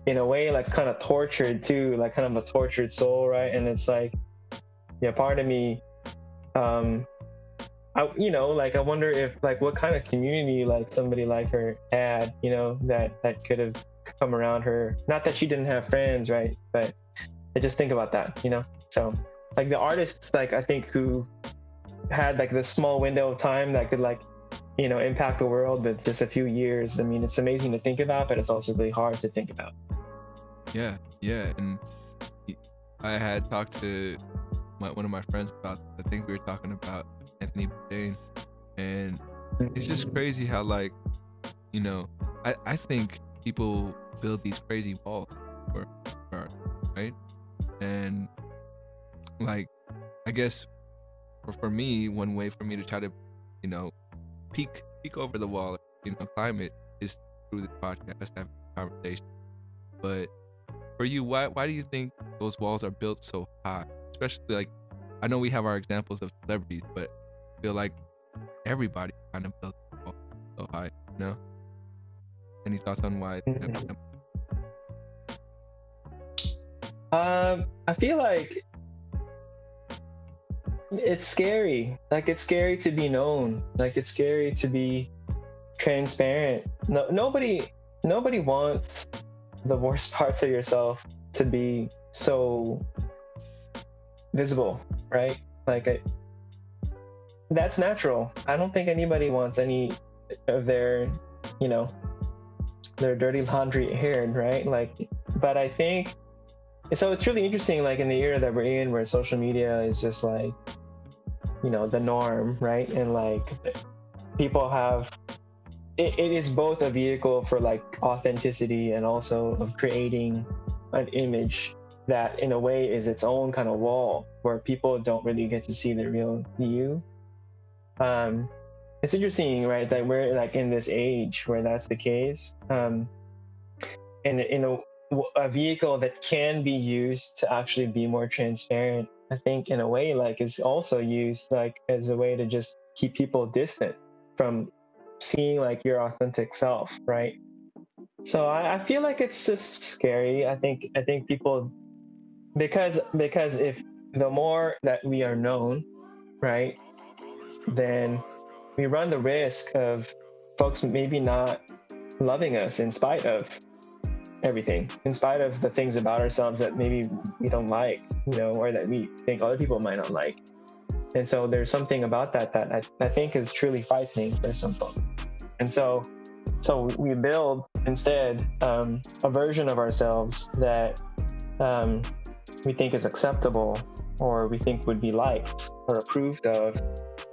Speaker 2: in a way like kind of tortured too, like kind of a tortured soul, right? And it's like, yeah, part of me, I wonder if like what kind of community like somebody like her had, that could have come around her. Not that she didn't have friends, right? But just think about that, you know. So like the artists, like I think who had like this small window of time that could like, you know, impact the world with just a few years. I mean, it's amazing to think about, but it's also really hard to think about.
Speaker 1: Yeah, yeah. And I had talked to one of my friends about, I think we were talking about Anthony Bourdain, and it's just crazy how, like, you know, I think people build these crazy walls for art, right? And like, I guess for me, one way for me to try to, you know, peek over the wall, you know, climb it, is through the podcast, having a conversation. But for you, why do you think those walls are built so high? Especially, like, I know we have our examples of celebrities, but I feel like everybody kind of built the wall so high, you know? Any thoughts on why?
Speaker 2: I feel like it's scary. Like, it's scary to be known. Like, it's scary to be transparent. Nobody wants the worst parts of yourself to be so visible, right? Like, that's natural. I don't think anybody wants any of their, you know, their dirty laundry aired, right? Like, but I think, so it's really interesting, like in the era that we're in, where social media is just like, you know, the norm, right? And like, people have, it is both a vehicle for like authenticity and also of creating an image that in a way is its own kind of wall where people don't really get to see the real you. It's interesting, right, that we're like in this age where that's the case. And in a vehicle that can be used to actually be more transparent, I think in a way like is also used like as a way to just keep people distant from seeing like your authentic self, right? So I feel like it's just scary. I think people, because if the more that we are known, right, then we run the risk of folks maybe not loving us in spite of everything, in spite of the things about ourselves that maybe we don't like, you know, or that we think other people might not like. And so there's something about that I think is truly frightening for some folks. And so we build instead a version of ourselves that we think is acceptable, or we think would be liked or approved of.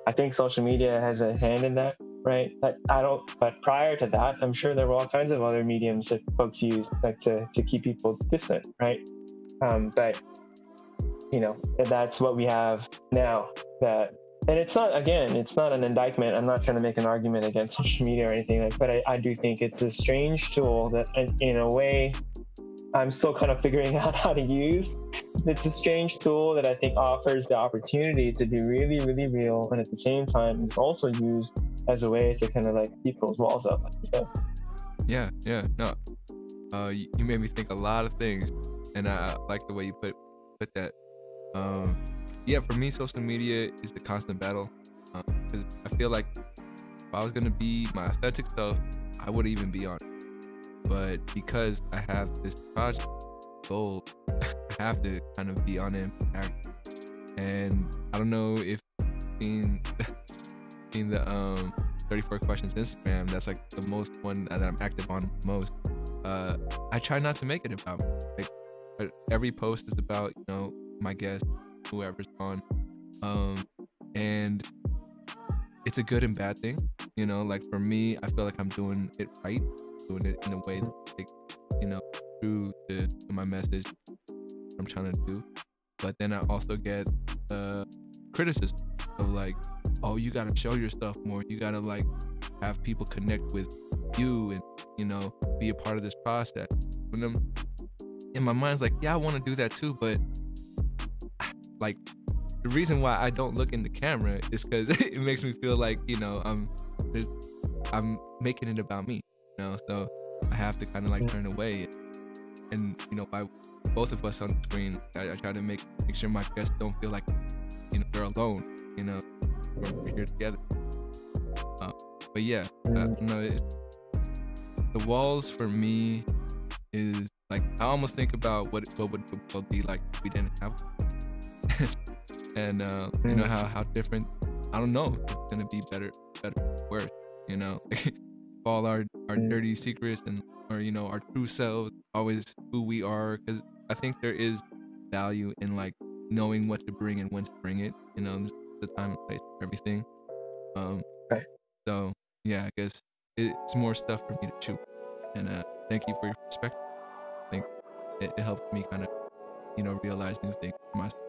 Speaker 2: I think social media has a hand in that, right? But prior to that, I'm sure there were all kinds of other mediums that folks used like to keep people distant, right? But you know, that's what we have now. And it's not an indictment. I'm not trying to make an argument against social media or anything like, but I do think it's a strange tool that in a way I'm still kind of figuring out how to use. It's a strange tool that I think offers the opportunity to be really, really real, and at the same time is also used as a way to kind of like keep those walls up. So.
Speaker 1: Yeah, no. You made me think a lot of things, and I like the way you put that. Yeah, for me, social media is the constant battle, because I feel like if I was gonna be my authentic self, I wouldn't even be on it. But because I have this project goal, I have to kind of be on it and act. And I don't know if seen the 34Questions Instagram, that's like the most one that I'm active on most. I try not to make it about me. Like, every post is about, you know, my guest, whoever's on, and it's a good and bad thing, you know. Like for me, I feel like I'm doing it right, doing it in a way that's like, you know, true to my message I'm trying to do. But then I also get criticism of like, oh, you gotta show your stuff more, you gotta like have people connect with you and, you know, be a part of this process. And I'm in my mind's like, yeah, I want to do that too, but like the reason why I don't look in the camera is because it makes me feel like, you know, I'm making it about me, you know. So I have to kind of like turn away, and you know, by both of us on the screen, I try to make sure my guests don't feel like, you know, they're alone, you know, we're here together. But yeah, you know, the walls for me is like I almost think about what would the world be like if we didn't have and you know how different, I don't know if it's gonna be better, worse, you know. All our dirty secrets and, or you know, our true selves, always who we are, because I think there is value in like knowing what to bring and when to bring it, you know, the time and place for everything.
Speaker 2: Right.
Speaker 1: So yeah, I guess it's more stuff for me to chew, and thank you for your perspective. I think it helped me kind of, you know, realize new things for myself.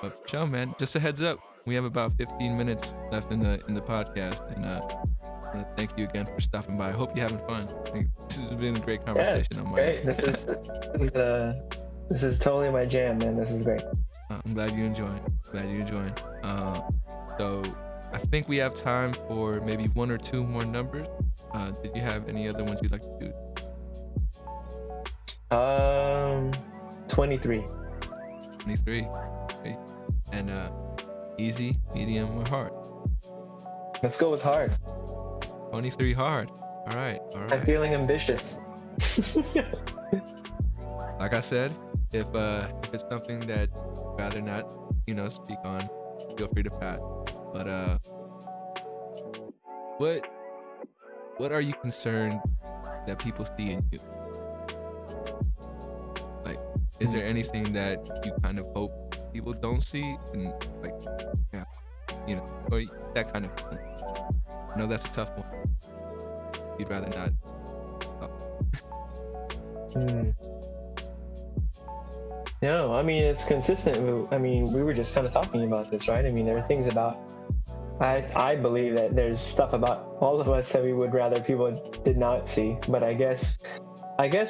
Speaker 1: But chill, man, just a heads up, we have about 15 minutes left in the podcast, and I want to thank you again for stopping by. I hope you're having fun. I think this has been a great conversation.
Speaker 2: Yeah,
Speaker 1: on my
Speaker 2: great.
Speaker 1: end.
Speaker 2: This is totally my jam, man. This is great.
Speaker 1: I'm glad you enjoyed. So I think we have time for maybe one or two more numbers. Did you have any other ones you'd like to do?
Speaker 2: 23.
Speaker 1: 23. Okay. And easy, medium, or hard?
Speaker 2: Let's go with hard.
Speaker 1: 23 hard. All right.
Speaker 2: I'm feeling ambitious.
Speaker 1: Like I said, if it's something that you'd rather not, you know, speak on, feel free to pass. But what are you concerned that people see in you? Like, is there anything that you kind of hope people don't see, and like, yeah, you know, or that kind of thing? I know that's a tough one. You'd rather not.
Speaker 2: No, I mean, it's consistent. I mean, we were just kind of talking about this, right? I mean, there are things about, I believe that there's stuff about all of us that we would rather people did not see. But I guess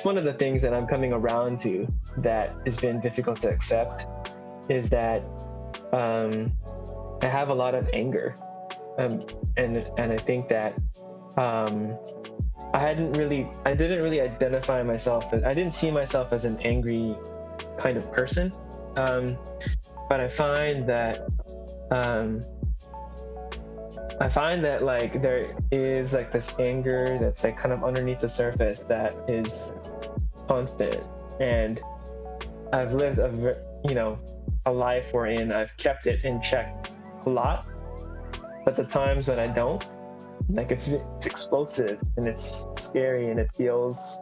Speaker 2: one of the things that I'm coming around to that has been difficult to accept is that I have a lot of anger, and I think that I didn't really identify myself I didn't see myself as an angry kind of person, but I find that like there is like this anger that's like kind of underneath the surface that is constant, and I've lived a life wherein I've kept it in check a lot, but the times when I don't, like it's explosive and it's scary and it feels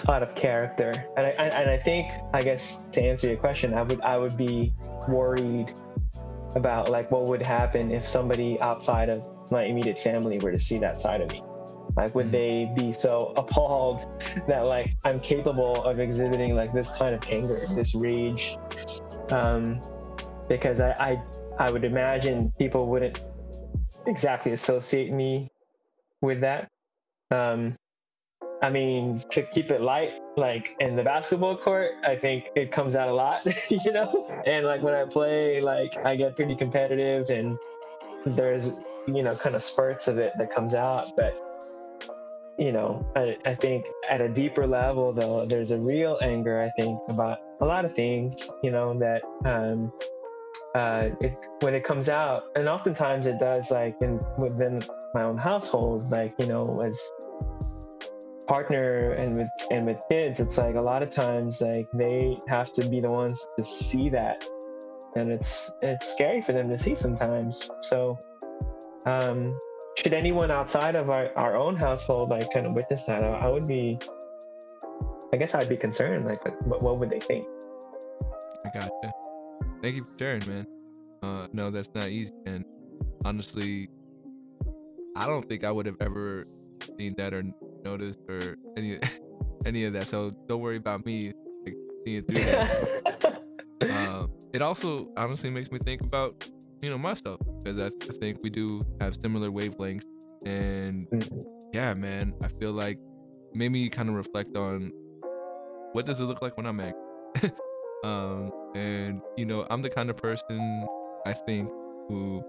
Speaker 2: out of character. And I think, I guess, to answer your question, I would be worried about like what would happen if somebody outside of my immediate family were to see that side of me. Like, would they be so appalled that like I'm capable of exhibiting like this kind of anger, this rage? Because I would imagine people wouldn't exactly associate me with that. I mean, to keep it light, like in the basketball court, I think it comes out a lot, you know? And like when I play, like I get pretty competitive, and there's, you know, kind of spurts of it that comes out. But, you know, I think at a deeper level, though, there's a real anger, I think, about a lot of things, you know, that when it comes out, and oftentimes it does, like within my own household, like, you know, as partner and with kids, it's like a lot of times like they have to be the ones to see that, and it's scary for them to see sometimes. So should anyone outside of our own household like kind of witness that, I'd be concerned, like what would they think?
Speaker 1: I gotcha. Thank you for sharing, man. No, that's not easy, and honestly, I don't think I would have ever seen that or noticed or any of that. So don't worry about me like seeing through that. It also honestly makes me think about, you know, myself, because I think we do have similar wavelengths, and yeah, man, I feel like made me kind of reflect on what does it look like when I'm angry. And you know, I'm the kind of person, I think, who,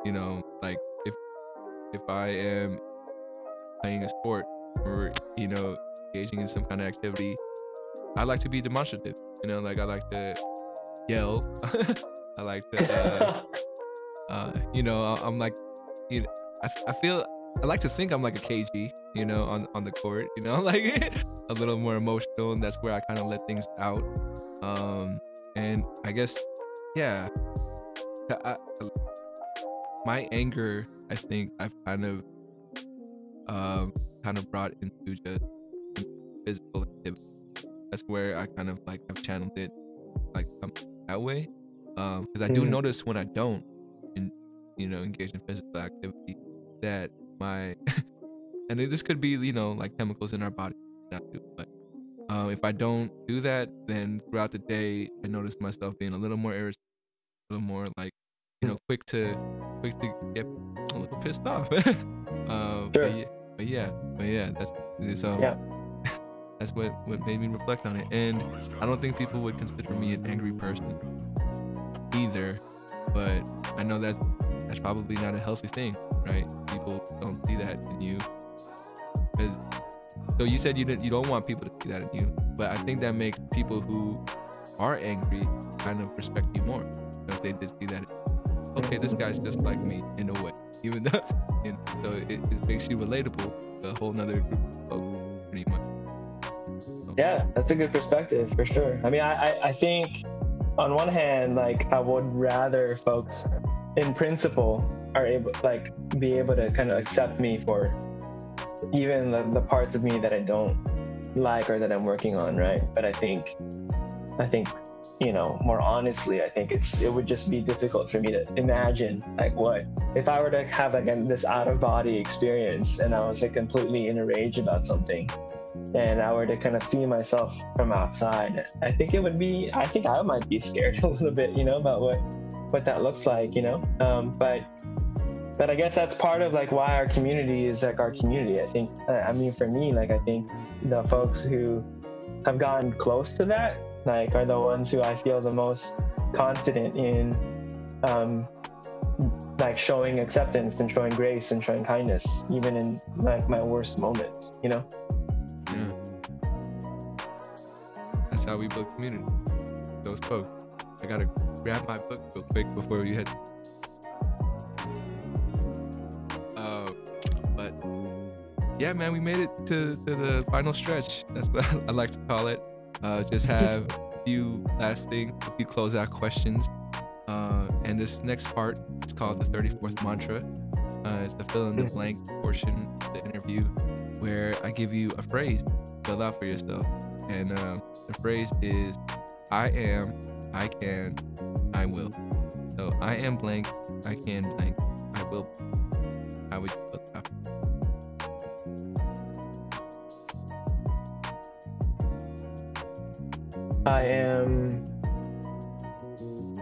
Speaker 1: you know, like if I am playing a sport or, you know, engaging in some kind of activity, I like to be demonstrative, you know, like I like to yell. I like to you know, I'm like, you know, I feel I like to think I'm like a KG, you know, on the court, you know, like a little more emotional, and that's where I kind of let things out. And I guess, yeah, my anger, I think I've kind of brought into just physical activity. That's where I kind of like have channeled it like that way. Because I do notice when I don't, engage in physical activity, that my and this could be, like chemicals in our body, not do, but if I don't do that, then throughout the day I notice myself being a little more irritable, a little more like, quick to get a little pissed off.
Speaker 2: Sure.
Speaker 1: But yeah,
Speaker 2: Yeah.
Speaker 1: that's what made me reflect on it. And I don't think people would consider me an angry person either, but I know that's probably not a healthy thing, right? People don't see that in you. So you said you don't want people to see that in you, but I think that makes people who are angry kind of respect you more, if they did see that. Okay, this guy's just like me in a way, even though, so it makes you relatable to a whole nother group of folks, pretty much. So.
Speaker 2: Yeah, that's a good perspective for sure. I mean, I think on one hand, like I would rather folks in principle are able, like, be able to kind of accept me for even the parts of me that I don't like or that I'm working on, right? But I think more honestly, I think it would just be difficult for me to imagine, like, what if I were to have like this out of body experience and I was like completely in a rage about something, and I were to kind of see myself from outside. I think I might be scared a little bit, about what that looks like, but I guess that's part of like why our community is like our community. I think, for me, like, I think the folks who have gotten close to that, like, are the ones who I feel the most confident in, like showing acceptance and showing grace and showing kindness, even in like my worst moments,
Speaker 1: Yeah. That's how we build community. Those folks. I gotta grab my book real quick before you head. But yeah, man, we made it to the final stretch. That's what I like to call it. Just have a few closeout questions. And this next part is called the 34th mantra. It's the fill in the blank portion of the interview, where I give you a phrase to fill out for yourself. And the phrase is, I am, I can, I will. So I am blank, I can blank, I will. How would you fill it out?
Speaker 2: I am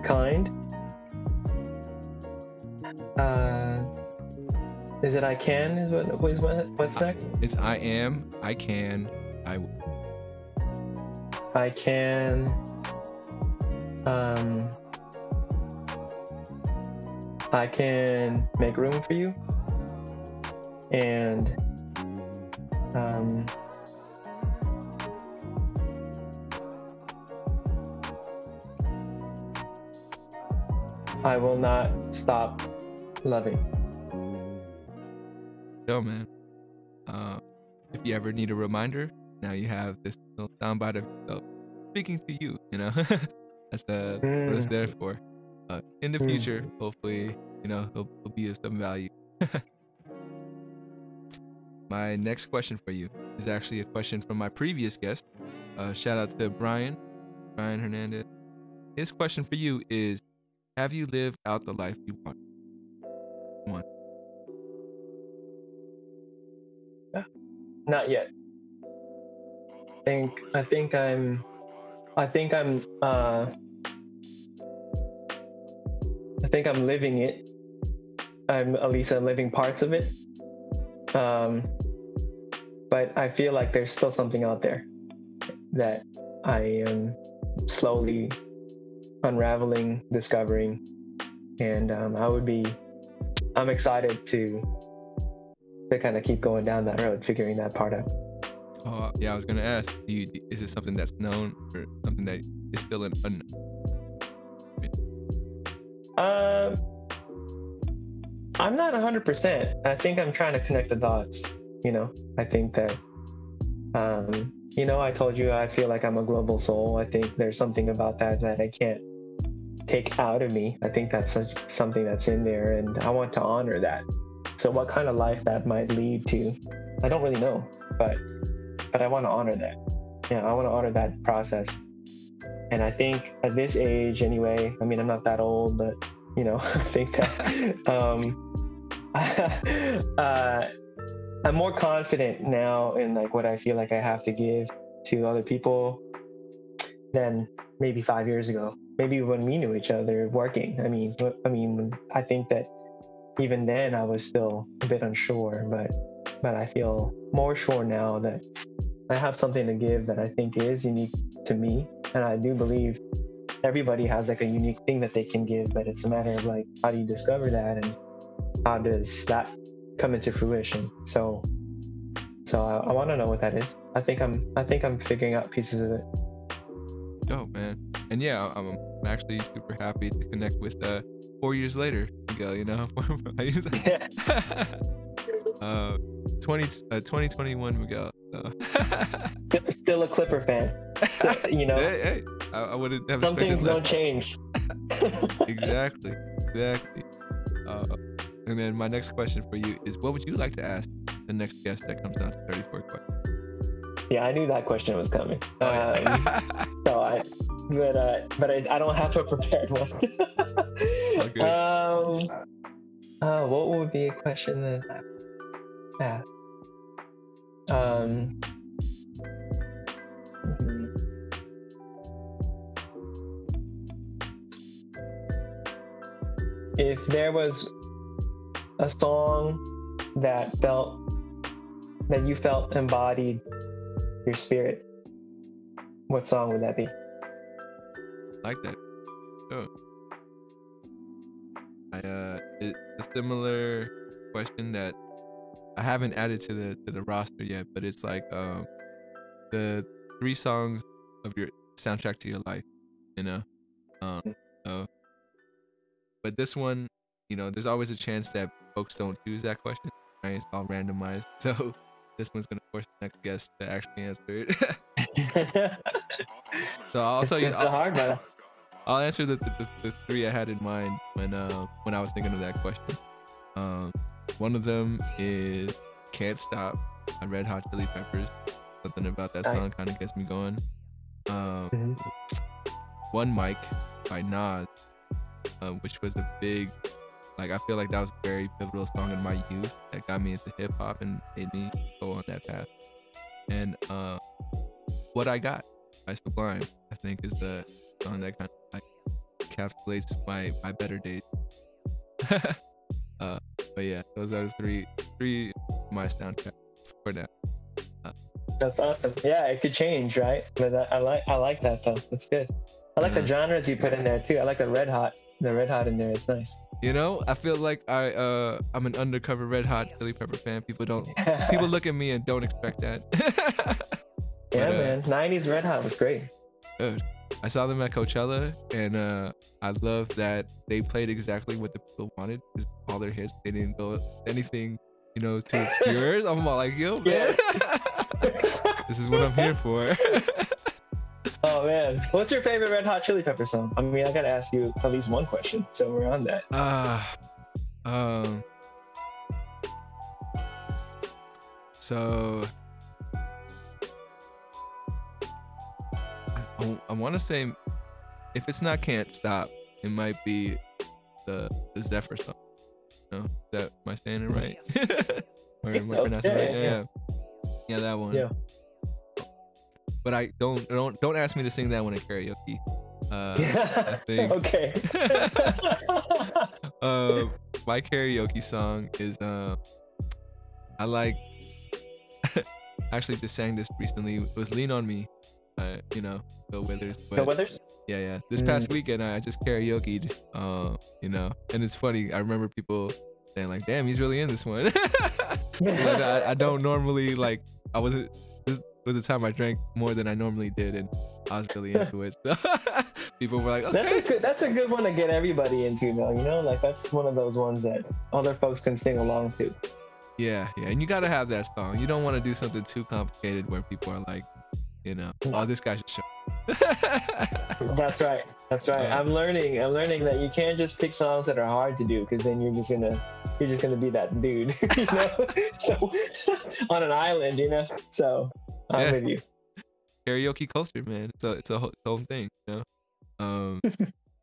Speaker 2: kind. Is it I can? What's next?
Speaker 1: It's I am, I can, I will.
Speaker 2: I can. I can make room for you, and I will not stop loving.
Speaker 1: Yo, man. If you ever need a reminder, now you have this little soundbite of yourself speaking to you. That's what it's there for. In the future, hopefully, he'll be of some value. My next question for you is actually a question from my previous guest. Shout out to Brian Hernandez. His question for you is, have you lived out the life you want?
Speaker 2: Not yet. I think I'm living it. I'm living parts of it. But I feel like there's still something out there that I am slowly unraveling, discovering, and I'm excited to kind of keep going down that road, figuring that part out.
Speaker 1: Oh yeah, I was gonna ask, is it something that's known or something that is still an unknown?
Speaker 2: I'm not 100%. I think I'm trying to connect the dots. I think that, I told you I feel like I'm a global soul. I think there's something about that I can't take out of me. I think that's something that's in there, and I want to honor that. So what kind of life that might lead to, I don't really know, but I want to honor that. Yeah, I want to honor that process. And I think at this age anyway, I mean, I'm not that old, but I think that I'm more confident now in like what I feel like I have to give to other people than maybe 5 years ago. Maybe when we knew each other working. I mean, I think that even then I was still a bit unsure, but I feel more sure now that I have something to give that I think is unique to me. And I do believe everybody has like a unique thing that they can give, but it's a matter of like, how do you discover that and how does that come into fruition? So I want to know what that is. I think I'm figuring out pieces of it.
Speaker 1: Oh man. And yeah, I'm actually super happy to connect with 4 years later, Miguel, 2021 Miguel. So.
Speaker 2: Still a Clipper fan.
Speaker 1: Hey, I wouldn't have
Speaker 2: some things
Speaker 1: left.
Speaker 2: don't change.
Speaker 1: Exactly. And then my next question for you is, what would you like to ask the next guest that comes on to 34 questions?
Speaker 2: Yeah, I knew that question was coming.
Speaker 1: Oh, yeah.
Speaker 2: But I don't have a prepared one.
Speaker 1: Okay.
Speaker 2: What would be a question that I ask? If there was a song that you felt embodied your spirit, what song would that be?
Speaker 1: Like that. Oh. It's a similar question that I haven't added to the roster yet, but it's like the 3 songs of your soundtrack to your life, so, but this one, there's always a chance that folks don't choose that question, right? It's all randomized, so this one's gonna force the next guest to actually answer it. So I'll tell you,
Speaker 2: it's a hard one.
Speaker 1: I'll answer the 3 I had in mind when I was thinking of that question. One of them is "Can't Stop" by Red Hot Chili Peppers. Something about that song kind of gets me going. "One Mic" by Nas, which was a big, I feel like that was a very pivotal song in my youth that got me into hip hop and made me go on that path. And "What I Got" by Sublime, I think, is the song that kind of encapsulates my better days. But yeah, those are the three my soundtrack for now.
Speaker 2: That's awesome. Yeah, it could change, right? But I like that though. That's good. I like the genres you put in there too. I like the Red Hot in there. It's nice.
Speaker 1: I feel like I'm an undercover Red Hot Chili Pepper fan. People look at me and don't expect that.
Speaker 2: Yeah, man. 90s Red Hot was great.
Speaker 1: Dude, I saw them at Coachella, and I love that they played exactly what the people wanted. Because all their hits, they didn't go anything, too obscure. I'm all like, yo, man, this is what I'm here for.
Speaker 2: Oh man, what's your favorite Red Hot Chili Pepper song? I mean, I gotta ask you at least one question, so we're on that.
Speaker 1: So I want to say, if it's not "Can't Stop," it might be the Zephyr song. No, am I saying it right? Or am I pronouncing it right? Yeah, that one. Yeah. But I don't ask me to sing that one at karaoke. I think.
Speaker 2: Okay.
Speaker 1: My karaoke song is I like. I actually just sang this recently. It was "Lean on Me." Bill Withers.
Speaker 2: Bill Withers?
Speaker 1: Yeah. This past weekend I just karaoke'd. And it's funny. I remember people saying like, damn, he's really in this one. I don't normally like. I wasn't. This was the time I drank more than I normally did, and I was really into it. So people were like, okay.
Speaker 2: That's a good one to get everybody into, though. You know, like that's one of those ones that other folks can sing along to.
Speaker 1: Yeah, and you gotta have that song. You don't want to do something too complicated where people are like, you know, oh, this guy should show.
Speaker 2: That's right. I'm learning that you can't just pick songs that are hard to do, because then you're just gonna be that dude, you know, on an island, you know. So I'm with you.
Speaker 1: Karaoke culture, man. So it's a whole thing, you know.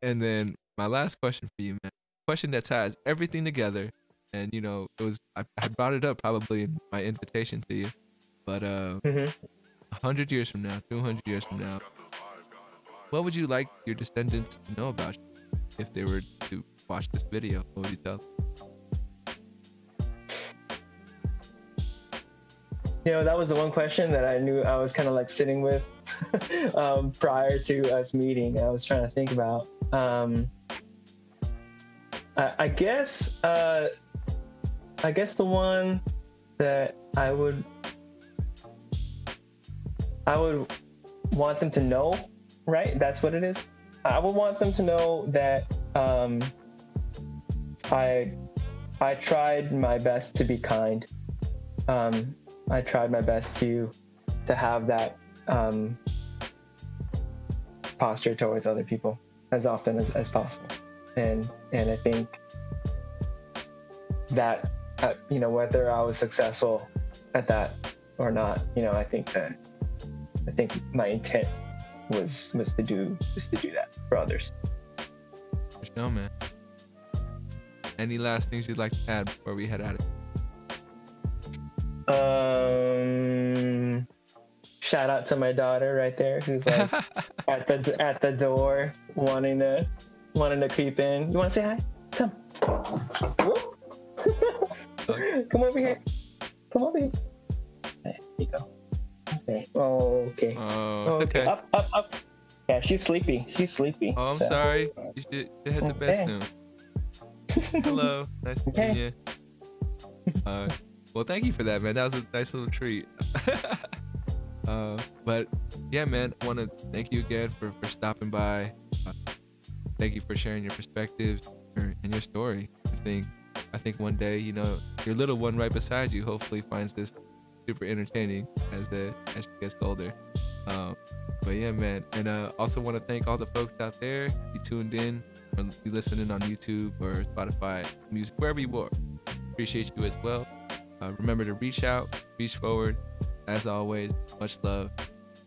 Speaker 1: And then my last question for you, man. Question that ties everything together, and you know, I brought it up probably in my invitation to you, but 100 years from now, 200 years from now, what would you like your descendants to know about you if they were to watch this video? What would you tell them?
Speaker 2: You know, that was the one question that I knew I was kind of like sitting with prior to us meeting. I was trying to think about. I guess the one that I would want them to know, right? That's what it is. I would want them to know that I tried my best to be kind. I tried my best to have that posture towards other people as often as possible, and I think that you know, whether I was successful at that or not, you know, I think my intent was to do that for others.
Speaker 1: For sure, man. Any last things you'd like to add before we head out of
Speaker 2: here? Shout out to my daughter right there, who's like at the door wanting to creep in. You want to say hi? Come. Come over here. Come over here. There you go. Okay. Oh, okay.
Speaker 1: Okay.
Speaker 2: Up. Yeah, she's sleepy.
Speaker 1: Oh, I'm sorry. You should hit the bed soon. Hello. Nice to meet you. Well, thank you for that, man. That was a nice little treat. But yeah, man, I want to thank you again for stopping by. Thank you for sharing your perspectives and your story. I think one day, you know, your little one right beside you hopefully finds this super entertaining as she gets older. But yeah, man, and also want to thank all the folks out there you tuned in or you listening on YouTube or Spotify music, wherever you are. Appreciate you as well. Remember to reach out, reach forward. As always, much love.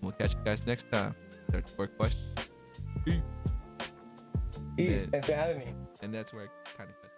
Speaker 1: We'll catch you guys next time. 34 questions.
Speaker 2: Peace. Thanks for having me.
Speaker 1: And that's where it kind of cuts.